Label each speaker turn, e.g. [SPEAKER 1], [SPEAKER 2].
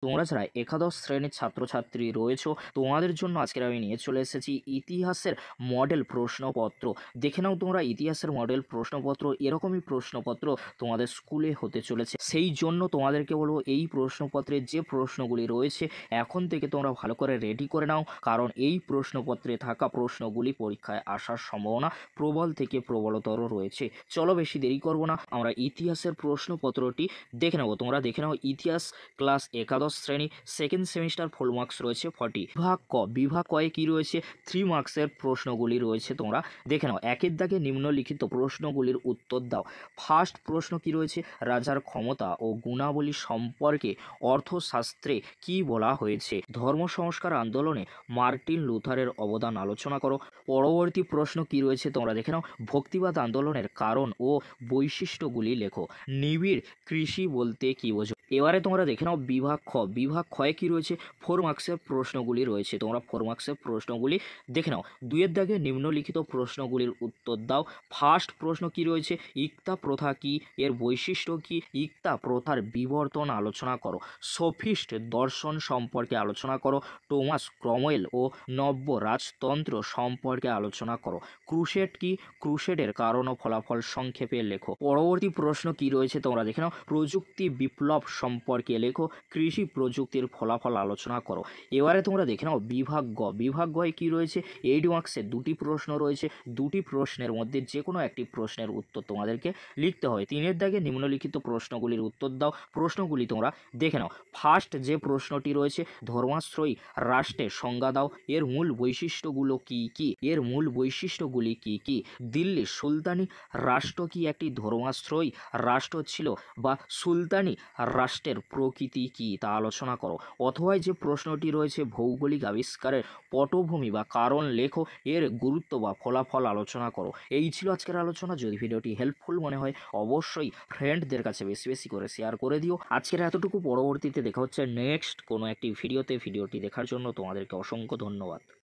[SPEAKER 1] তোমরা যারা একাদশ শ্রেণীর ছাত্রছাত্রী রয়েছো তোমাদের জন্য আজকের আমি নিয়ে চলে এসেছি ইতিহাসের মডেল প্রশ্নপত্র। দেখে নাও তোমরা ইতিহাসের মডেল প্রশ্নপত্র, এরকমই প্রশ্নপত্র তোমাদের স্কুলে হতে চলেছে। সেই জন্য তোমাদেরকে বলবো এই প্রশ্নপত্রের যে প্রশ্নগুলি রয়েছে এখন থেকে তোমরা ভালো করে রেডি করে নাও, কারণ এই প্রশ্নপত্রে থাকা প্রশ্নগুলি পরীক্ষায় আসার সম্ভাবনা প্রবল থেকে প্রবলতর রয়েছে। চলো বেশি দেরি করব না, আমরা ইতিহাসের প্রশ্নপত্রটি দেখে নেব। তোমরা দেখে নাও ইতিহাস ক্লাস একাদশ শ্রেণী সেকেন্ড সেমিস্টার ফুল মার্কস রয়েছে 40। বিভাগ কয়ে কি রয়েছে 3 মার্কসের প্রশ্নগুলি রয়েছে। তোমরা দেখে নাও। একের দাগে নিম্নলিখিত প্রশ্নগুলির উত্তর দাও। ফার্স্ট প্রশ্ন কি রয়েছে, রাজার ক্ষমতা ও গুণাবলী সম্পর্কে অর্থশাস্ত্রে কি বলা হয়েছে? ধর্ম সংস্কার আন্দোলনে মার্টিন লুথারের অবদান আলোচনা করো। পরবর্তী প্রশ্ন কি রয়েছে তোমরা দেখে নাও। ভক্তিবাদ আন্দোলনের কারণ ও বৈশিষ্ট্যগুলি লেখো। নিবিড় কৃষি বলতে কি বোঝো? এবারে তোমরা দেখে নাও বিভাগ ক্ষয়ে কি রয়েছে 4 মার্কসের প্রশ্নগুলি রয়েছে। তোমরা 4 মার্কসের প্রশ্নগুলি দেখে নাও। দুইয়ের দাগে নিম্নলিখিত প্রশ্নগুলির উত্তর দাও। ফার্স্ট প্রশ্ন কি রয়েছে, ইক্তা প্রথা কি, এর বৈশিষ্ট্য কি, ইক্তা প্রথার বিবর্তন আলোচনা করো। সোফিস্ট দর্শন সম্পর্কে আলোচনা করো। টমাস ক্রমওয়েল ও নব্য রাজতন্ত্র সম্পর্কে আলোচনা করো। ক্রুসেড কি, ক্রুসেডের কারণ ও ফলাফল সংক্ষেপে লেখো। পরবর্তী প্রশ্ন কি রয়েছে তোমরা দেখে নাও। প্রযুক্তি বিপ্লব সম্পর্কে লেখো। কৃষি প্রযুক্তির ফলাফল আলোচনা করো। এবারে তোমরা দেখে নাও বিভাগ গয়ে কি রয়েছে 8 মার্কসে দুটি প্রশ্ন রয়েছে। দুটি প্রশ্নের মধ্যে যে কোনো একটি প্রশ্নের উত্তর তোমাদেরকে লিখতে হয়। 3-এর দাগে নিম্নলিখিত প্রশ্নগুলির উত্তর দাও। প্রশ্নগুলি তোমরা দেখে নাও। ফার্স্ট যে প্রশ্নটি রয়েছে, ধর্মাশ্রয়ী রাষ্ট্রের সংজ্ঞা দাও। এর মূল বৈশিষ্ট্যগুলো কি কি? দিল্লি সুলতানি রাষ্ট্র কি একটি ধর্মাশ্রয়ী রাষ্ট্র ছিল, বা সুলতানি রাষ্ট্রের প্রকৃতি কি তা আলোচনা করো। অথবা যে প্রশ্নটি রয়েছে, ভৌগোলিক আবিষ্কারের পটভূমি বা কারণ লেখো। এর গুরুত্ব বা ফলাফল আলোচনা করো। এই ছিল আজকের আলোচনা। যদি ভিডিওটি হেল্পফুল মনে হয় অবশ্যই ফ্রেন্ডদের কাছে বেশি বেশি করে শেয়ার করে দিও। আজকের এতটুকু, পরবর্তীতে দেখা হচ্ছে নেক্সট কোনো একটি ভিডিওতে। ভিডিওটি দেখার জন্য তোমাদেরকে অসংখ্য ধন্যবাদ।